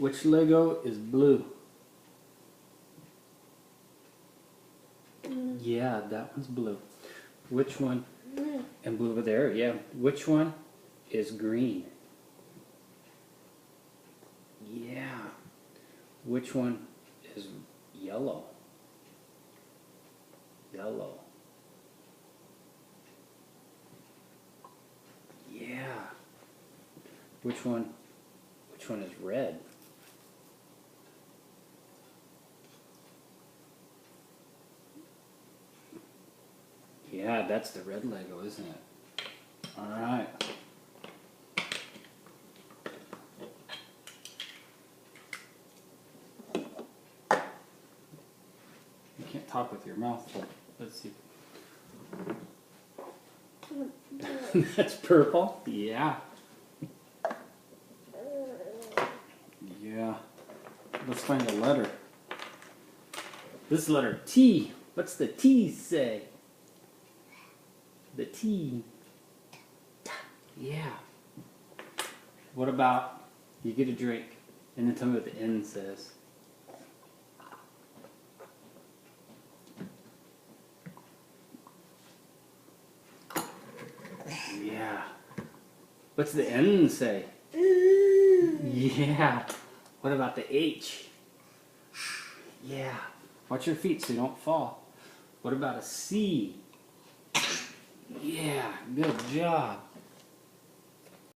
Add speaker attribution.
Speaker 1: Which Lego is blue? Yeah, that one's blue. Which one? And blue over there, yeah. Which one is green? Yeah. Which one is yellow? Yellow. Yeah. Which one is red? Yeah, that's the red Lego, isn't it? All right. You can't talk with your mouth full. Let's see. That's purple? Yeah. Yeah. Let's find a letter. This letter T. What's the T say? The T. Yeah. What about you get a drink and then tell me what the N says? Yeah. What's the N say? Yeah. What about the H? Yeah. Watch your feet so you don't fall. What about a C? Yeah, good job.